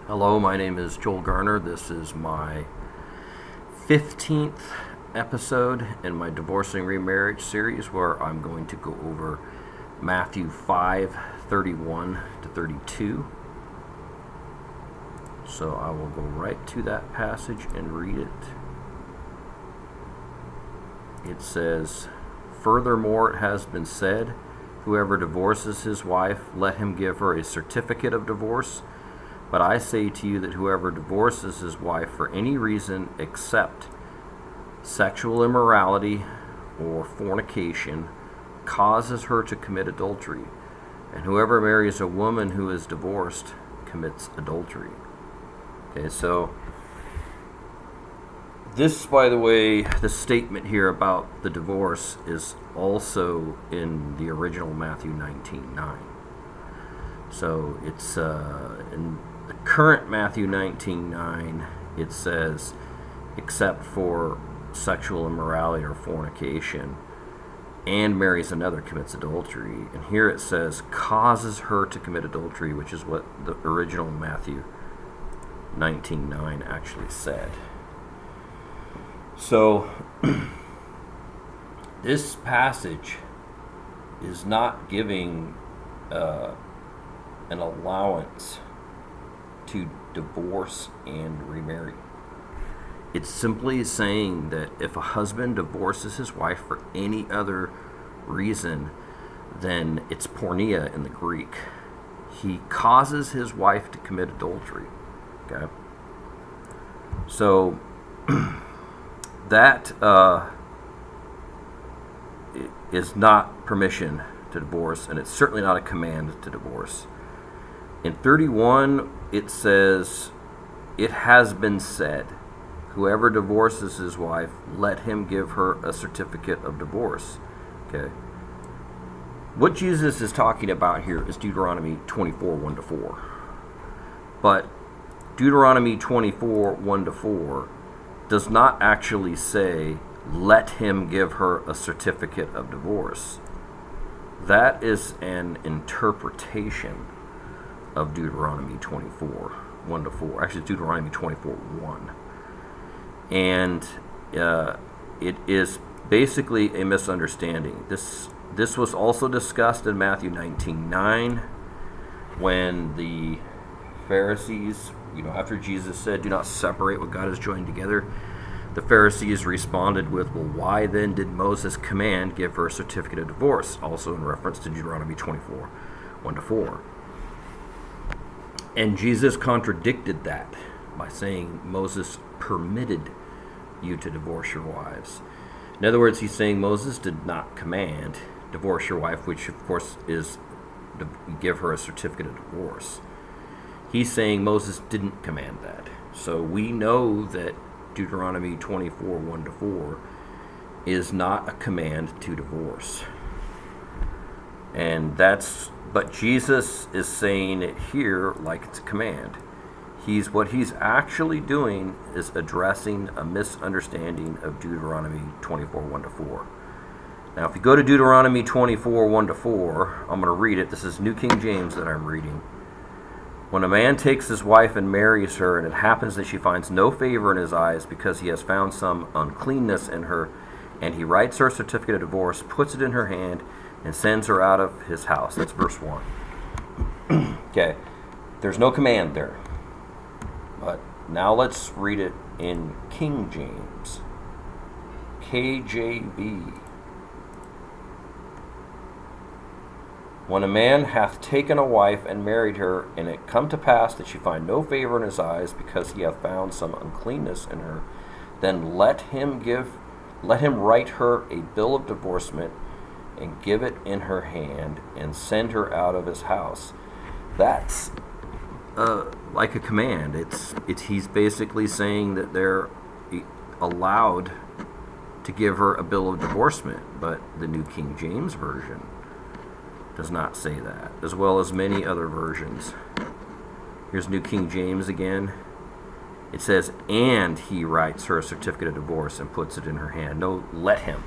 Hello, my name is Joel Garner. This is my 15th episode in my Divorcing Remarriage series where I'm going to go over Matthew 5:31 to 32. So I will go right to that passage and read it. It says, "Furthermore, it has been said, whoever divorces his wife, let him give her a certificate of divorce. But I say to you that whoever divorces his wife for any reason except sexual immorality or fornication causes her to commit adultery. And whoever marries a woman who is divorced commits adultery." Okay, so this, by the way, the statement here about the divorce is also in the original Matthew 19:9. So it's in the current Matthew 19:9, it says, except for sexual immorality or fornication, and marries another commits adultery. And here it says, causes her to commit adultery, which is what the original Matthew 19:9 actually said. So this passage is not giving an allowance to divorce and remarry. It's simply saying that if a husband divorces his wife for any other reason, then it's porneia in the Greek. He causes his wife to commit adultery. Okay? So that is not permission to divorce, and it's certainly not a command to divorce. In 31, it says, "It has been said, whoever divorces his wife, let him give her a certificate of divorce." Okay. What Jesus is talking about here is Deuteronomy 24, 1 to 4. But Deuteronomy 24, 1 to 4 does not actually say, let him give her a certificate of divorce. That is an interpretation of Deuteronomy 24, 1 to 4. Actually, it's Deuteronomy 24, 1. And it is basically a misunderstanding. This was also discussed in Matthew 19:9 when the Pharisees, after Jesus said, "Do not separate what God has joined together," the Pharisees responded with, "Well, why then did Moses command give her a certificate of divorce?" Also in reference to Deuteronomy 24, 1 to 4. And Jesus contradicted that by saying Moses permitted you to divorce your wives. In other words, he's saying Moses did not command divorce your wife, which of course is to give her a certificate of divorce. He's saying Moses didn't command that. So we know that Deuteronomy 24, 1 to 4 is not a command to divorce. But Jesus is saying it here like it's a command. What he's actually doing is addressing a misunderstanding of Deuteronomy 24, 1 to 4. Now, if you go to Deuteronomy 24, 1 to 4, I'm going to read it. This is New King James that I'm reading. "When a man takes his wife and marries her, and it happens that she finds no favor in his eyes because he has found some uncleanness in her, and he writes her a certificate of divorce, puts it in her hand, and sends her out of his house." That's verse 1. Okay, there's no command there. But now let's read it in King James, KJV. "When a man hath taken a wife and married her, and it come to pass that she find no favor in his eyes, because he hath found some uncleanness in her, then let him write her a bill of divorcement, and give it in her hand, and send her out of his house." That's like a command. He's basically saying that they're allowed to give her a bill of divorcement, but the New King James Version does not say that, as well as many other versions. Here's New King James again. It says, "And he writes her a certificate of divorce and puts it in her hand." No, let him.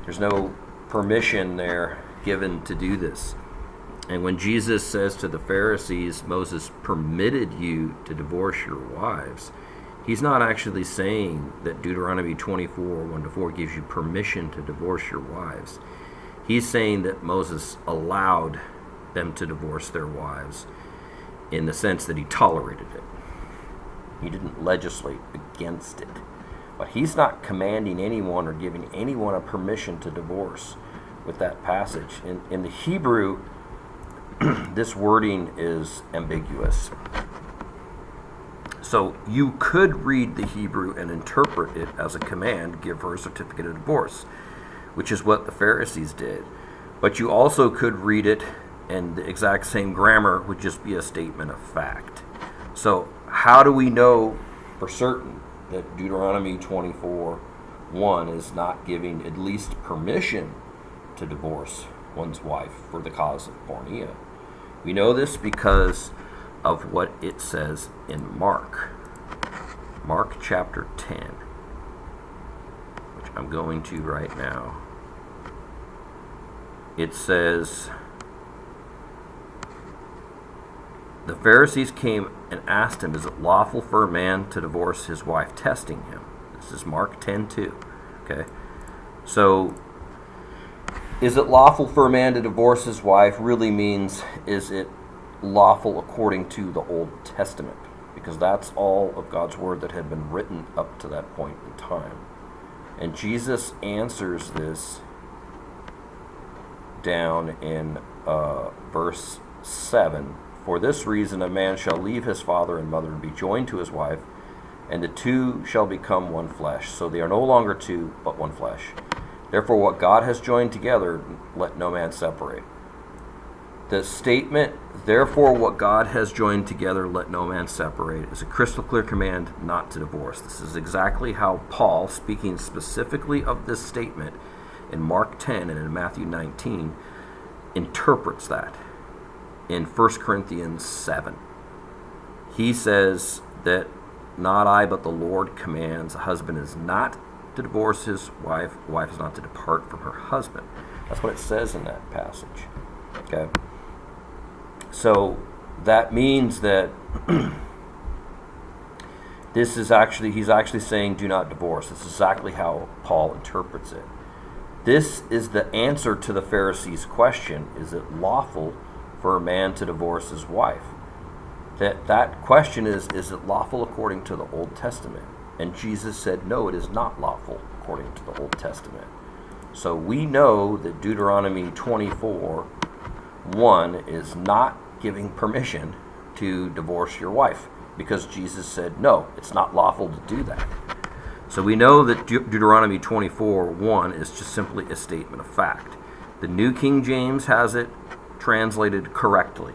There's no permission there given to do this. And when Jesus says to the Pharisees, Moses permitted you to divorce your wives, he's not actually saying that Deuteronomy 24, 1-4 gives you permission to divorce your wives. He's saying that Moses allowed them to divorce their wives in the sense that he tolerated it. He didn't legislate against it. But he's not commanding anyone or giving anyone a permission to divorce with that passage. In the Hebrew, this wording is ambiguous. So you could read the Hebrew and interpret it as a command, give her a certificate of divorce, which is what the Pharisees did. But you also could read it, and the exact same grammar would just be a statement of fact. So how do we know for certain that Deuteronomy 24:1 is not giving at least permission to divorce one's wife for the cause of porneia? We know this because of what it says in Mark chapter 10, which I'm going to right now. It says, the Pharisees came and asked him, is it lawful for a man to divorce his wife, testing him? This is Mark 10:2. Okay, so is it lawful for a man to divorce his wife really means, is it lawful according to the Old Testament? Because that's all of God's word that had been written up to that point in time. And Jesus answers this down in verse 7. For this reason a man shall leave his father and mother and be joined to his wife, and the two shall become one flesh. So they are no longer two, but one flesh. Therefore what God has joined together, let no man separate. The statement, therefore what God has joined together, let no man separate, is a crystal clear command not to divorce. This is exactly how Paul, speaking specifically of this statement in Mark 10 and in Matthew 19, interprets that in 1 Corinthians 7. He says that not I, but the Lord commands, a husband is not to divorce his wife, a wife is not to depart from her husband. That's what it says in that passage. Okay? So that means that this is actually, he's actually saying do not divorce. This is exactly how Paul interprets it. This is the answer to the Pharisees' question, is it lawful for a man to divorce his wife? That question is it lawful according to the Old Testament? And Jesus said, no, it is not lawful according to the Old Testament. So we know that Deuteronomy 24:1 is not giving permission to divorce your wife, because Jesus said, no, it's not lawful to do that. So we know that Deuteronomy 24:1 is just simply a statement of fact. The New King James has it translated correctly.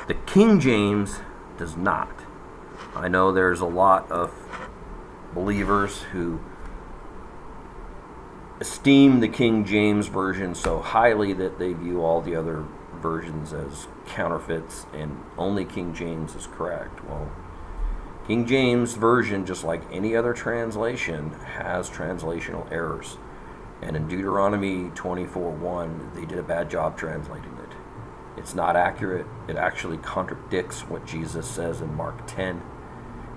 The King James does not. I know there's a lot of believers who esteem the King James Version so highly that they view all the other versions as counterfeits, and only King James is correct. Well, King James Version, just like any other translation, has translational errors. And in Deuteronomy 24:1, they did a bad job translating it. It's not accurate. It actually contradicts what Jesus says in Mark 10.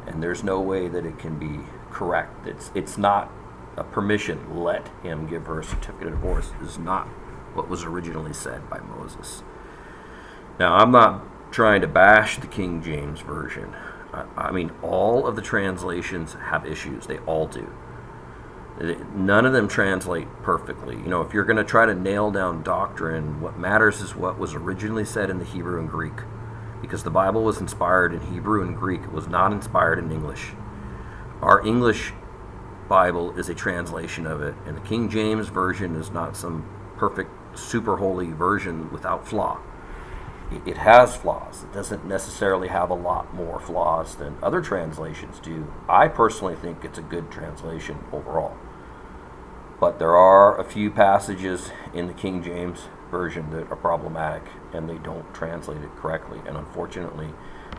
And there's no way that it can be correct. It's not a permission. Let him give her a certificate of divorce is not what was originally said by Moses. Now, I'm not trying to bash the King James Version. I mean, all of the translations have issues. They all do. None of them translate perfectly. You know, if you're going to try to nail down doctrine, what matters is what was originally said in the Hebrew and Greek. Because the Bible was inspired in Hebrew and Greek. It was not inspired in English. Our English Bible is a translation of it, and the King James Version is not some perfect, super holy version without flaw. It has flaws. It doesn't necessarily have a lot more flaws than other translations do. I personally think it's a good translation overall. But there are a few passages in the King James Version that are problematic, and they don't translate it correctly. And unfortunately,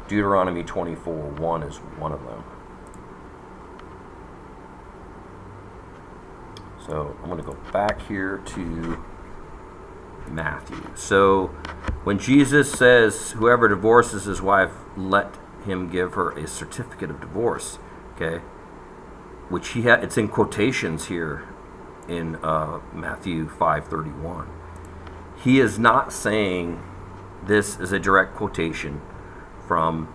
Deuteronomy 24:1 is one of them. So I'm going to go back here to Matthew. So when Jesus says, whoever divorces his wife, let him give her a certificate of divorce, okay, which it's in quotations here in Matthew 5:31. He is not saying this is a direct quotation from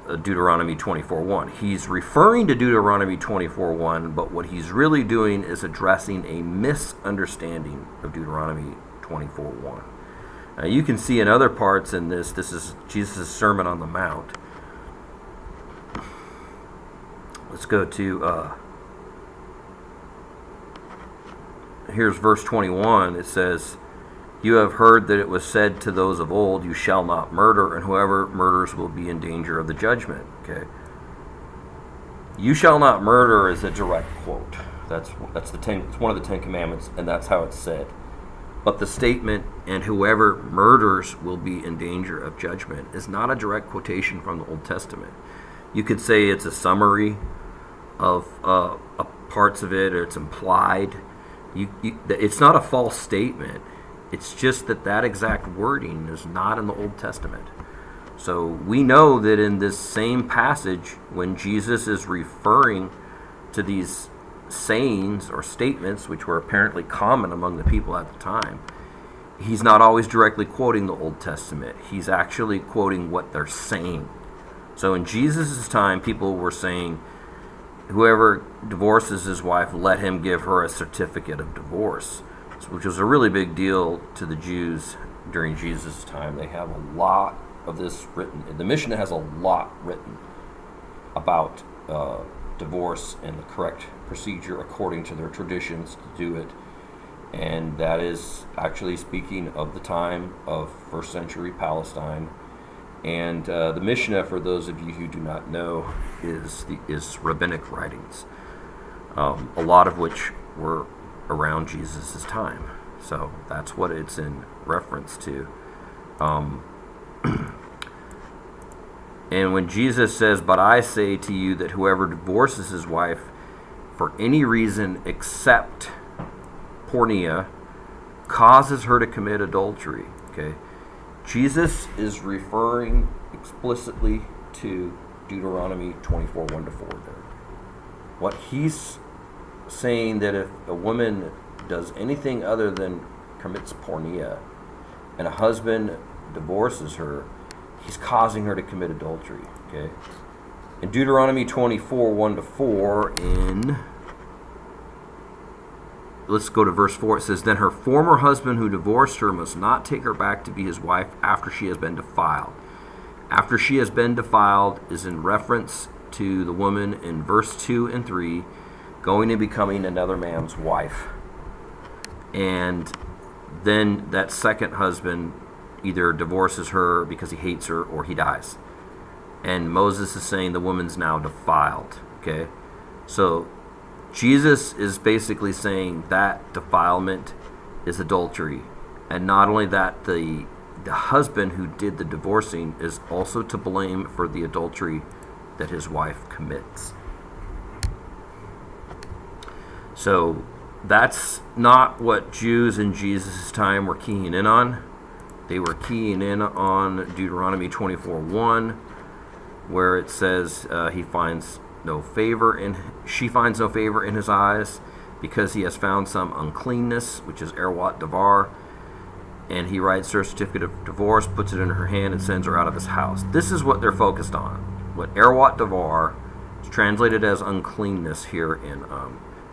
Deuteronomy 24:1. He's referring to Deuteronomy 24:1, but what he's really doing is addressing a misunderstanding of Deuteronomy 24:1. Now you can see in other parts in this is Jesus' Sermon on the Mount. Let's go to, here's verse 21. It says, you have heard that it was said to those of old, you shall not murder, and whoever murders will be in danger of the judgment. Okay, you shall not murder is a direct quote. It's one of the 10 Commandments, and that's how it's said. But the statement, and whoever murders will be in danger of judgment, is not a direct quotation from the Old Testament. You could say it's a summary of parts of it, or it's implied. It's not a false statement. It's just that exact wording is not in the Old Testament. So we know that in this same passage, when Jesus is referring to these sayings or statements, which were apparently common among the people at the time, he's not always directly quoting the Old Testament. He's actually quoting what they're saying. So in Jesus' time, people were saying, whoever divorces his wife, let him give her a certificate of divorce, which was a really big deal to the Jews during Jesus' time. They have a lot of this written. The Mishnah has a lot written about divorce and the correct procedure according to their traditions to do it. And that is actually speaking of the time of first century Palestine. And the Mishnah, for those of you who do not know, is rabbinic writings, a lot of which were around Jesus' time. So that's what it's in reference to. And when Jesus says, but I say to you that whoever divorces his wife for any reason except porneia causes her to commit adultery, okay? Jesus is referring explicitly to Deuteronomy 24:1-4 there. What he's saying that if a woman does anything other than commits porneia and a husband divorces her, he's causing her to commit adultery. Okay. In Deuteronomy 24:1-4, let's go to verse 4. It says, then her former husband who divorced her must not take her back to be his wife after she has been defiled. After she has been defiled is in reference to the woman in verse 2 and 3 going and becoming another man's wife. And then that second husband either divorces her because he hates her or he dies. And Moses is saying the woman's now defiled. Okay? So Jesus is basically saying that defilement is adultery. And not only that, the husband who did the divorcing is also to blame for the adultery that his wife commits. So that's not what Jews in Jesus' time were keying in on. They were keying in on Deuteronomy 24:1, where it says she finds no favor in his eyes because he has found some uncleanness, which is erwat davar, and he writes her a certificate of divorce, puts it in her hand, and sends her out of his house. This is what they're focused on. What erwat davar is translated as uncleanness here in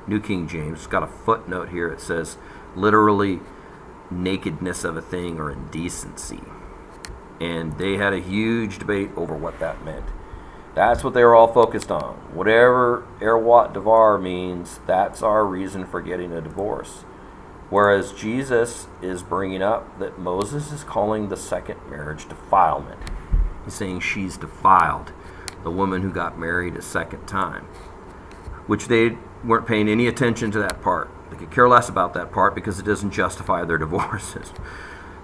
New King James. It's got a footnote here. It says literally nakedness of a thing or indecency. And they had a huge debate over what that meant. That's what they were all focused on. Whatever erwat davar means, that's our reason for getting a divorce. Whereas Jesus is bringing up that Moses is calling the second marriage defilement. He's saying she's defiled, the woman who got married a second time, which they weren't paying any attention to that part. They could care less about that part because it doesn't justify their divorces.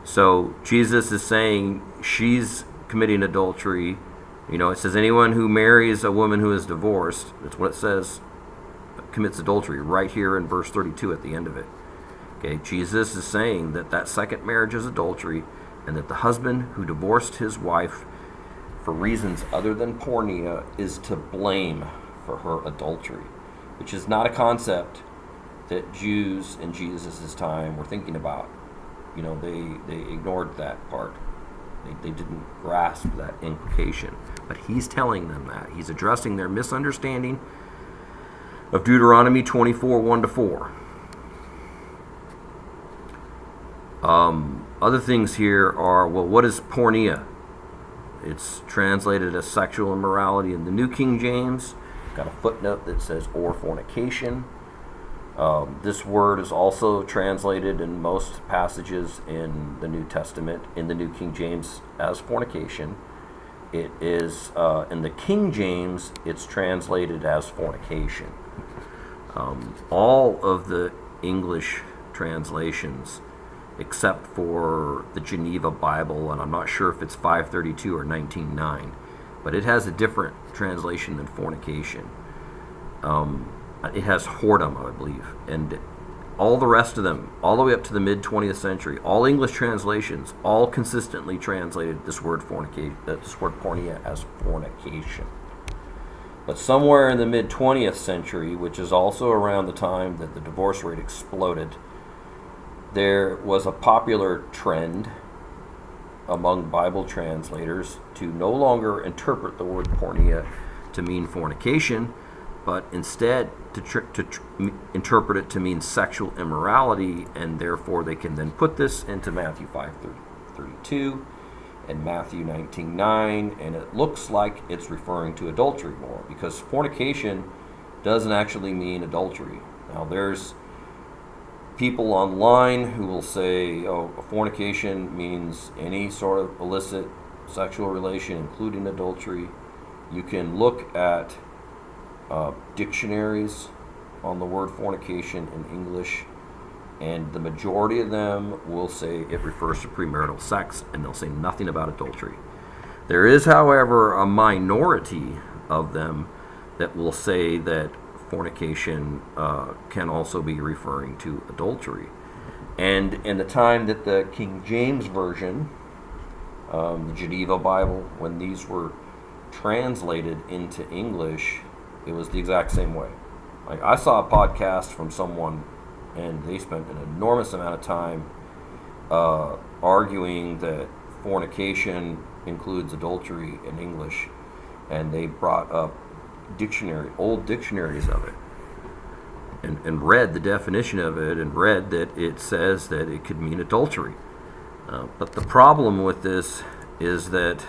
So Jesus is saying she's committing adultery. You know, it says anyone who marries a woman who is divorced, that's what it says, commits adultery right here in verse 32 at the end of it. Okay, Jesus is saying that second marriage is adultery, and that the husband who divorced his wife for reasons other than porneia is to blame for her adultery, which is not a concept that Jews in Jesus' time were thinking about. They ignored that part. They didn't grasp that implication. But he's telling them that. He's addressing their misunderstanding of Deuteronomy 24, 1-4. Other things here are, well, what is porneia? It's translated as sexual immorality in the New King James. Got a footnote that says, or fornication. This word is also translated in most passages in the New Testament, in the New King James, as fornication. It is, in the King James, it's translated as fornication. All of the English translations, except for the Geneva Bible, and I'm not sure if it's 532 or 19:9, but it has a different translation than fornication. It has whoredom, I believe, and all the rest of them, all the way up to the mid-20th century, all English translations, all consistently translated this word porneia as fornication. But somewhere in the mid-20th century, which is also around the time that the divorce rate exploded, there was a popular trend among Bible translators to no longer interpret the word porneia to mean fornication, but instead to interpret it to mean sexual immorality, and therefore they can then put this into Matthew 5:32 and Matthew 19:9, and it looks like it's referring to adultery more, because fornication doesn't actually mean adultery. Now, there's people online who will say, fornication means any sort of illicit sexual relation, including adultery. You can look at dictionaries on the word fornication in English, and the majority of them will say it refers to premarital sex, and they'll say nothing about adultery. There is, however, a minority of them that will say that fornication can also be referring to adultery. And in the time that the King James Version, the Geneva Bible, when these were translated into English, it was the exact same way. Like, I saw a podcast from someone, and they spent an enormous amount of time arguing that fornication includes adultery in English, and they brought up old dictionaries of it, and read the definition of it, and read that it says that it could mean adultery. But the problem with this is that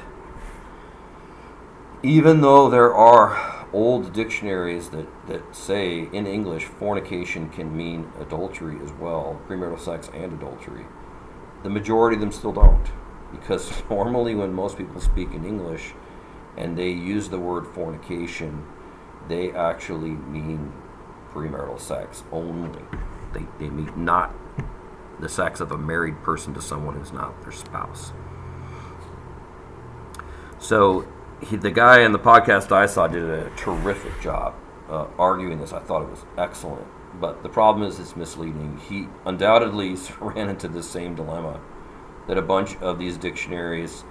even though there are old dictionaries that say in English fornication can mean adultery as well, premarital sex and adultery, the majority of them still don't. Because normally when most people speak in English and they use the word fornication, they actually mean premarital sex only. They mean not the sex of a married person to someone who's not their spouse. So the guy in the podcast I saw did a terrific job arguing this. I thought it was excellent. But the problem is it's misleading. He undoubtedly ran into the same dilemma that a bunch of these dictionaries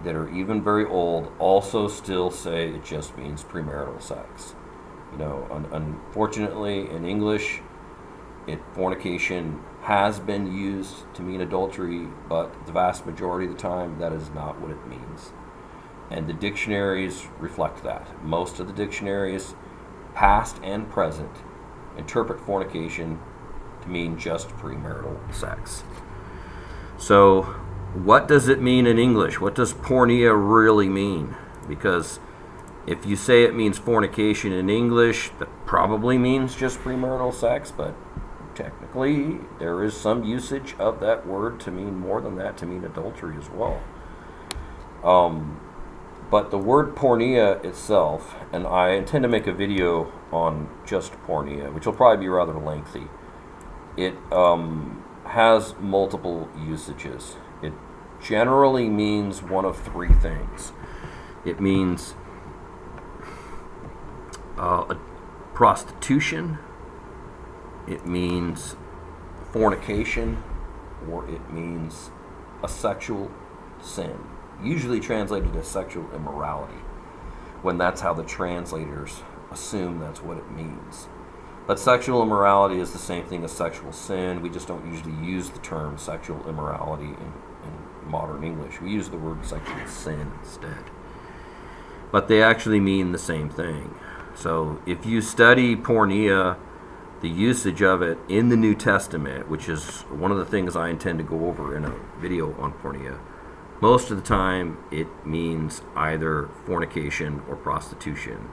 that are even very old also still say it just means premarital sex. Unfortunately, in English, fornication has been used to mean adultery, but the vast majority of the time, that is not what it means. And the dictionaries reflect that. Most of the dictionaries, past and present, interpret fornication to mean just premarital sex. So, what does it mean in English? What does porneia really mean? Because if you say it means fornication in English, that probably means just premarital sex, but technically there is some usage of that word to mean more than that, to mean adultery as well. But the word porneia itself, and I intend to make a video on just porneia, which will probably be rather lengthy. It has multiple usages. It generally means one of three things. It means prostitution. It means fornication or it means a sexual sin, usually translated as sexual immorality, when that's how the translators assume that's what it means. But sexual immorality is the same thing as sexual sin. We just don't usually use the term sexual immorality in modern English. We use the word sexual sin instead. But they actually mean the same thing. So if you study porneia, the usage of it in the New Testament, which is one of the things I intend to go over in a video on porneia, most of the time it means either fornication or prostitution.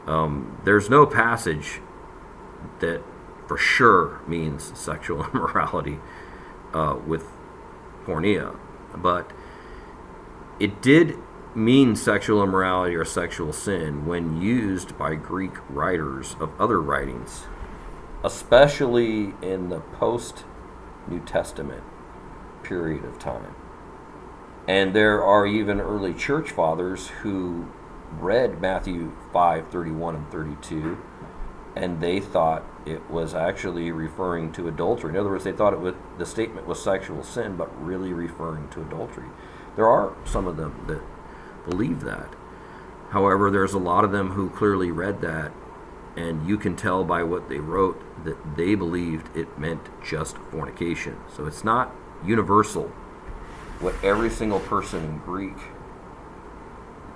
There's no passage that for sure means sexual immorality with porneia, but it did mean sexual immorality or sexual sin when used by Greek writers of other writings, especially in the post-New Testament period of time. And there are even early church fathers who read Matthew 5:31 and 32, and they thought it was actually referring to adultery. In other words, they thought the statement was sexual sin, but really referring to adultery. There are some of them that believe that. However, there's a lot of them who clearly read that, and you can tell by what they wrote that they believed it meant just fornication. So it's not universal what every single person in Greek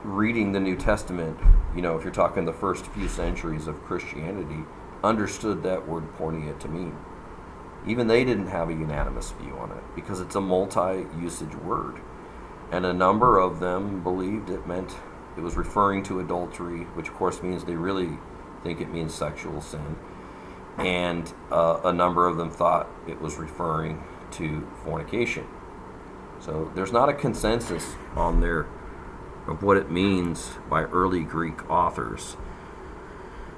reading the New Testament, if you're talking the first few centuries of Christianity, understood that word porneia to mean. Even they didn't have a unanimous view on it because it's a multi-usage word. And a number of them believed it was referring to adultery, which of course means they really think it means sexual sin. And a number of them thought it was referring to fornication. So there's not a consensus on there of what it means by early Greek authors.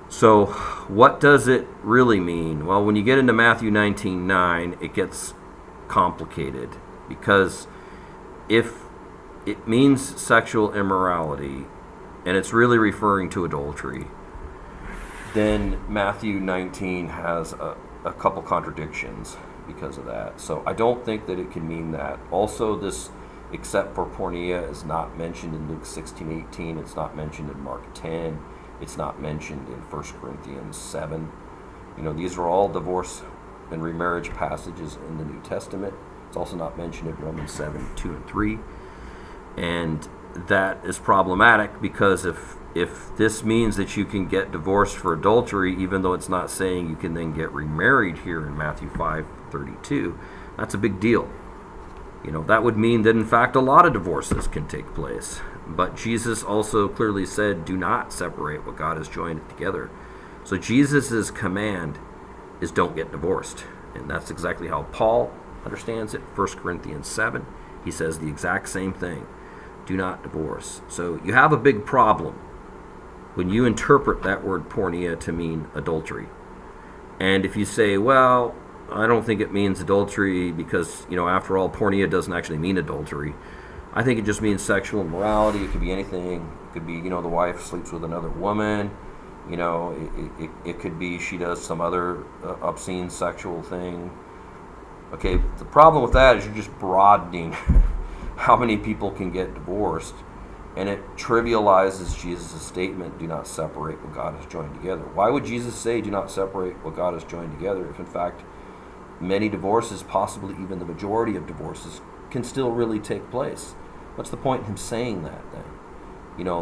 So what does it really mean? Well, when you get into Matthew 19:9, it gets complicated, because if it means sexual immorality and it's really referring to adultery, then Matthew 19 has a couple contradictions because of that. So I don't think that it can mean that. Also, this except for porneia is not mentioned in Luke 16:18. It's not mentioned in Mark 10. It's not mentioned in 1 Corinthians 7. These are all divorce and remarriage passages in the New Testament. It's also not mentioned in Romans 7:2 and 3. And that is problematic, because if this means that you can get divorced for adultery, even though it's not saying you can then get remarried here in Matthew 5:32, that's a big deal. That would mean that in fact a lot of divorces can take place. But Jesus also clearly said, do not separate what God has joined together. So Jesus' command is don't get divorced. And that's exactly how Paul understands it. 1 Corinthians 7, he says the exact same thing. Do not divorce. So you have a big problem when you interpret that word porneia to mean adultery. And if you say, well, I don't think it means adultery because, after all, porneia doesn't actually mean adultery. I think it just means sexual immorality. It could be anything. It could be, the wife sleeps with another woman. It could be she does some other obscene sexual thing. Okay, the problem with that is you're just broadening how many people can get divorced, and it trivializes Jesus' statement, do not separate what God has joined together. Why would Jesus say, do not separate what God has joined together, if in fact many divorces, possibly even the majority of divorces, can still really take place? What's the point in him saying that then?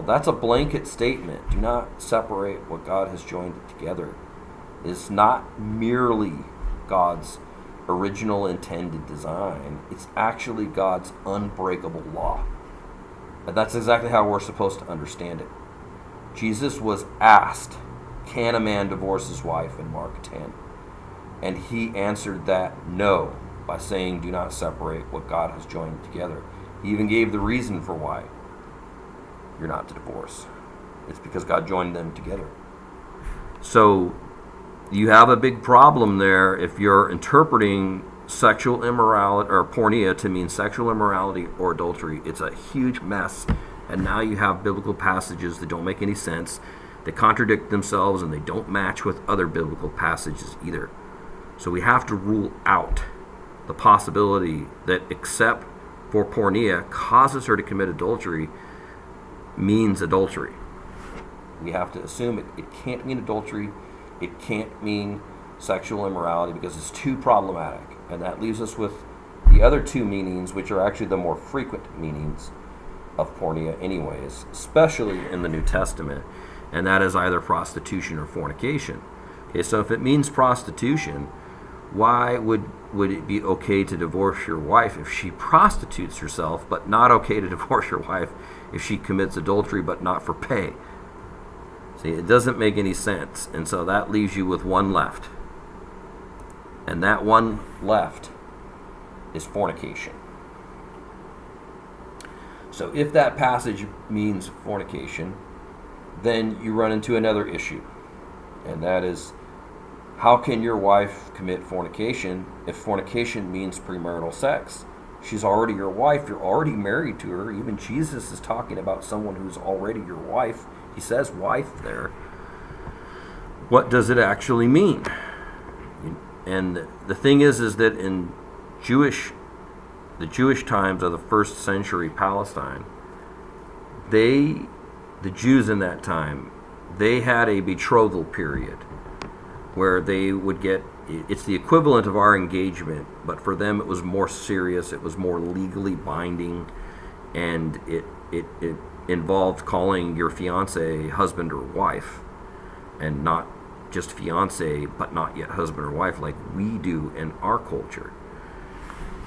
That's a blanket statement. Do not separate what God has joined together. It's not merely God's original intended design. It's actually God's unbreakable law. And that's exactly how we're supposed to understand it. Jesus was asked, can a man divorce his wife in Mark 10? And he answered that no, by saying, do not separate what God has joined together. He even gave the reason for why you're not to divorce. It's because God joined them together. So you have a big problem there if you're interpreting sexual immorality or porneia to mean sexual immorality or adultery. It's a huge mess. And now you have biblical passages that don't make any sense. They contradict themselves and they don't match with other biblical passages either. So we have to rule out the possibility that except for porneia causes her to commit adultery means adultery. We have to assume it can't mean adultery. It can't mean sexual immorality because it's too problematic. And that leaves us with the other two meanings, which are actually the more frequent meanings of porneia anyways, especially in the New Testament, and that is either prostitution or fornication. Okay, so if it means prostitution, why would it be okay to divorce your wife if she prostitutes herself, but not okay to divorce your wife if she commits adultery but not for pay? See, it doesn't make any sense, and so that leaves you with one left. And that one left is fornication. So if that passage means fornication, then you run into another issue, and that is, how can your wife commit fornication if fornication means premarital sex? She's already your wife. You're already married to her. Even Jesus is talking about someone who's already your wife. He says wife there. What does it actually mean? And the thing is that in the Jewish times of the first century Palestine, the Jews in that time, they had a betrothal period where they would get, it's the equivalent of our engagement, but for them it was more serious, it was more legally binding, and it involved calling your fiance husband or wife, and not just fiance but not yet husband or wife like we do in our culture.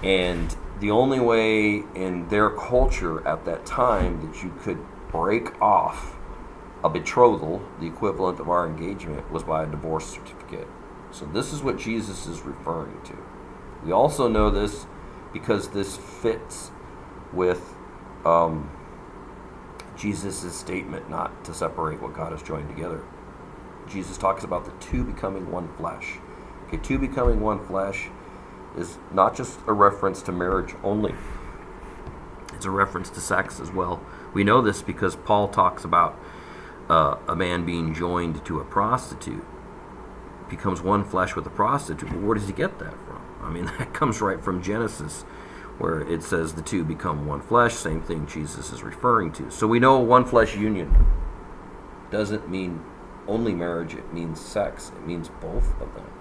And the only way in their culture at that time that you could break off a betrothal, the equivalent of our engagement, was by a divorce certificate. So this is what Jesus is referring to. We also know this because this fits with Jesus' statement not to separate what God has joined together. Jesus talks about the two becoming one flesh. Okay, two becoming one flesh is not just a reference to marriage only. It's a reference to sex as well. We know this because Paul talks about a man being joined to a prostitute, becomes one flesh with a prostitute. But where does he get that from? I mean, that comes right from Genesis, where it says the two become one flesh, same thing Jesus is referring to. So we know one flesh union doesn't mean only marriage, it means sex, it means both of them.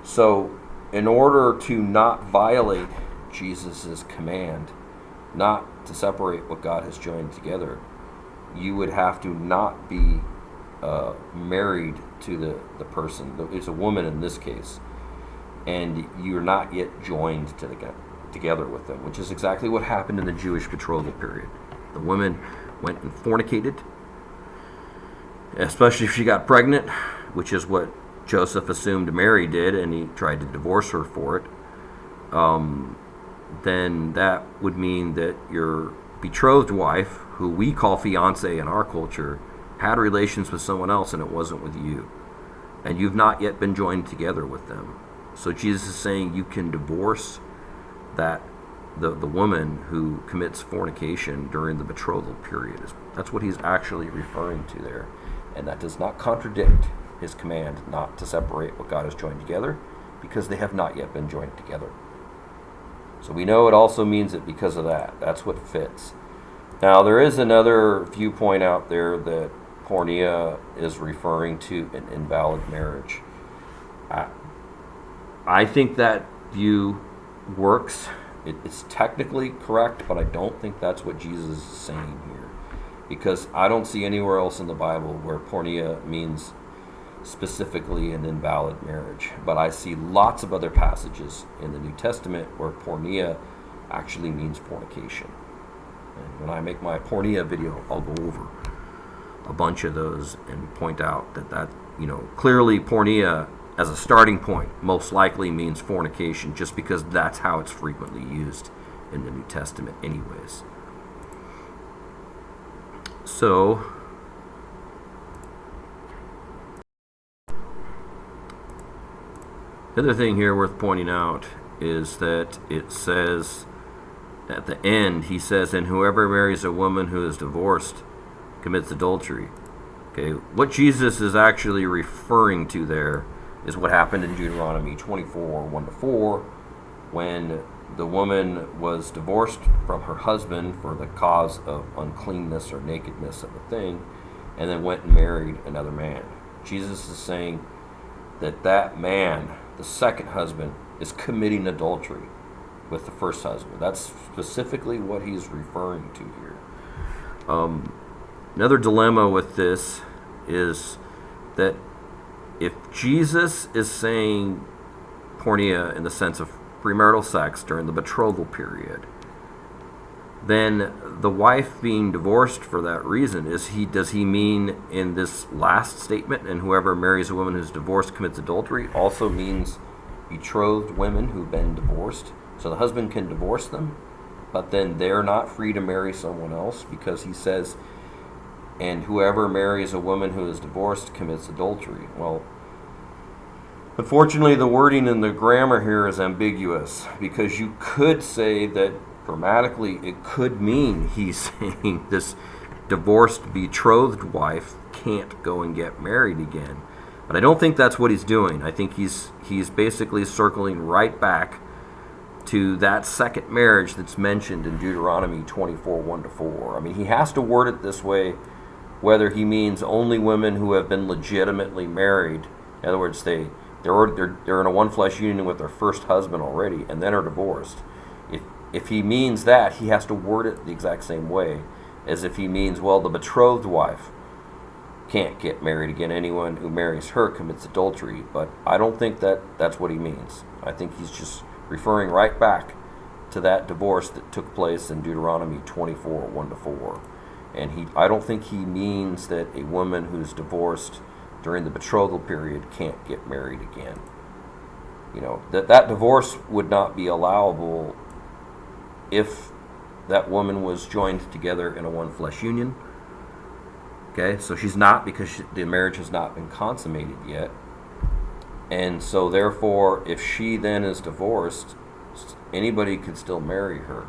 So in order to not violate Jesus' command not to separate what God has joined together, you would have to not be married to the person. It's a woman in this case, and you're not yet joined together with them, which is exactly what happened in the Jewish betrothal period. The woman went and fornicated, especially if she got pregnant, which is what Joseph assumed Mary did, and he tried to divorce her for it. Then that would mean that your betrothed wife, who we call fiance in our culture, had relations with someone else and it wasn't with you. And you've not yet been joined together with them. So Jesus is saying you can divorce the woman who commits fornication during the betrothal period. That's what he's actually referring to there. And that does not contradict his command not to separate what God has joined together, because they have not yet been joined together. So we know it also means it because of that. That's what fits. Now, there is another viewpoint out there that porneia is referring to an invalid marriage. I think that view works. It's technically correct, but I don't think that's what Jesus is saying here, because I don't see anywhere else in the Bible where porneia means specifically an invalid marriage. But I see lots of other passages in the New Testament where porneia actually means fornication. And when I make my porneia video, I'll go over a bunch of those and point out that clearly porneia as a starting point most likely means fornication, just because that's how it's frequently used in the New Testament anyways. So the other thing here worth pointing out is that it says at the end, he says, and whoever marries a woman who is divorced commits adultery. Okay, what Jesus is actually referring to there is what happened in Deuteronomy 24, 1-4, when the woman was divorced from her husband for the cause of uncleanness or nakedness of a thing, and then went and married another man. Jesus is saying that that man, the second husband, is committing adultery with the first husband. That's specifically what he's referring to here. Another dilemma with this is that if Jesus is saying porneia in the sense of premarital sex during the betrothal period, then the wife being divorced for that reason, does he mean in this last statement, and whoever marries a woman who's divorced commits adultery, also means betrothed women who've been divorced? So the husband can divorce them, but then they're not free to marry someone else, because he says, and whoever marries a woman who is divorced commits adultery. Well, unfortunately, the wording in the grammar here is ambiguous, because you could say that grammatically it could mean he's saying this divorced betrothed wife can't go and get married again. But I don't think that's what he's doing. I think he's basically circling right back to that second marriage that's mentioned in Deuteronomy 24, 1-4. I mean, he has to word it this way, whether he means only women who have been legitimately married. In other words, they're in a one-flesh union with their first husband already and then are divorced. If he means that, he has to word it the exact same way as if he means, well, the betrothed wife can't get married again. Anyone who marries her commits adultery. But I don't think that's what he means. I think he's just referring right back to that divorce that took place in Deuteronomy 24, 1-4. And I don't think he means that a woman who's divorced during the betrothal period can't get married again. You know, that divorce would not be allowable if that woman was joined together in a one-flesh union. Okay, so she's not, because the marriage has not been consummated yet. And so therefore, if she then is divorced, anybody could still marry her,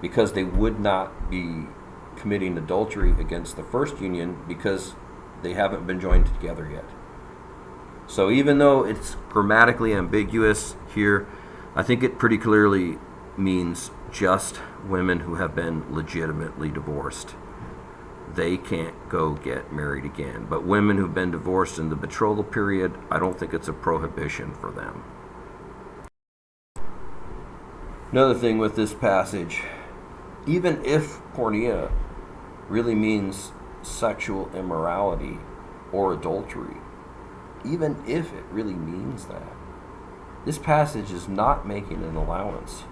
because they would not be committing adultery against the first union, because they haven't been joined together yet. So even though it's grammatically ambiguous here, I think it pretty clearly means just women who have been legitimately divorced. They can't go get married again. But women who've been divorced in the betrothal period, I don't think it's a prohibition for them. Another thing with this passage, even if porneia really means sexual immorality or adultery, even if it really means that, this passage is not making an allowance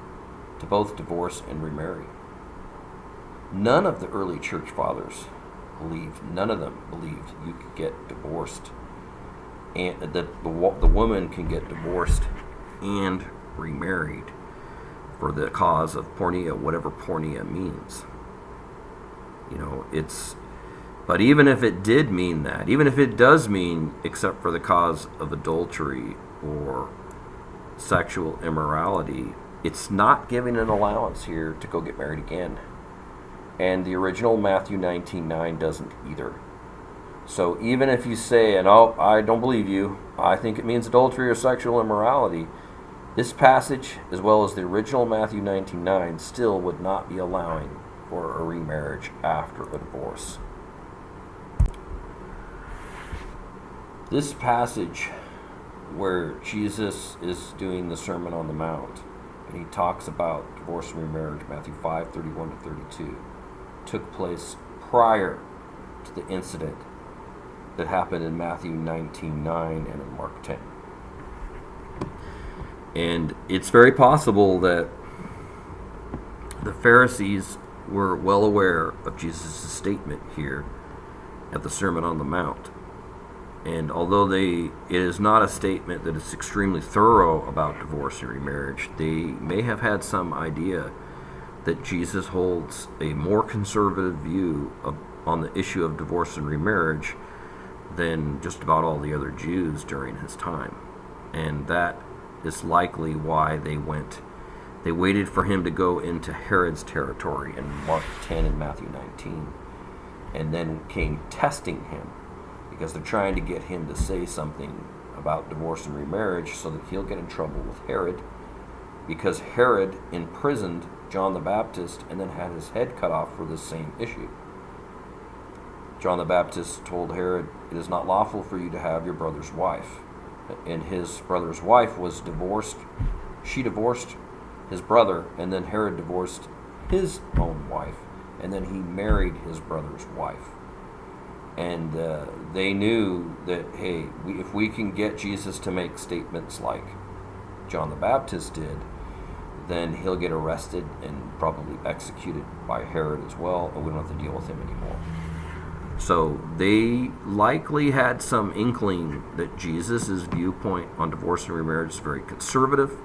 to both divorce and remarry. None of the early church fathers none of them believed you could get divorced, and that the woman can get divorced and remarried for the cause of porneia, whatever porneia means. You know, but even if it did mean that, even if it does mean except for the cause of adultery or sexual immorality, it's not giving an allowance here to go get married again. And the original Matthew 19:9 doesn't either. So even if you say, and I don't believe you, I think it means adultery or sexual immorality, this passage, as well as the original Matthew 19:9, still would not be allowing for a remarriage after a divorce. This passage where Jesus is doing the Sermon on the Mount, and he talks about divorce and remarriage, Matthew 5:31-32, took place prior to the incident that happened in Matthew 19:9 and in Mark 10. And it's very possible that the Pharisees were well aware of Jesus' statement here at the Sermon on the Mount. And although it is not a statement that is extremely thorough about divorce and remarriage, they may have had some idea that Jesus holds a more conservative view on the issue of divorce and remarriage than just about all the other Jews during his time. And that is likely why they waited for him to go into Herod's territory in Mark 10 and Matthew 19, and then came testing him, because they're trying to get him to say something about divorce and remarriage so that he'll get in trouble with Herod, because Herod imprisoned John the Baptist and then had his head cut off for this same issue. John the Baptist told Herod, "It is not lawful for you to have your brother's wife." And his brother's wife was divorced. She divorced his brother, and then Herod divorced his own wife, and then he married his brother's wife. And they knew that, hey, if we can get Jesus to make statements like John the Baptist did, then he'll get arrested and probably executed by Herod as well, and we don't have to deal with him anymore. So they likely had some inkling that Jesus' viewpoint on divorce and remarriage is very conservative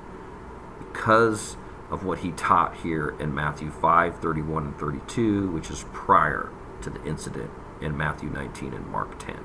because of what he taught here in Matthew 5:31 and 32, which is prior to the incident in Matthew 19 and Mark 10.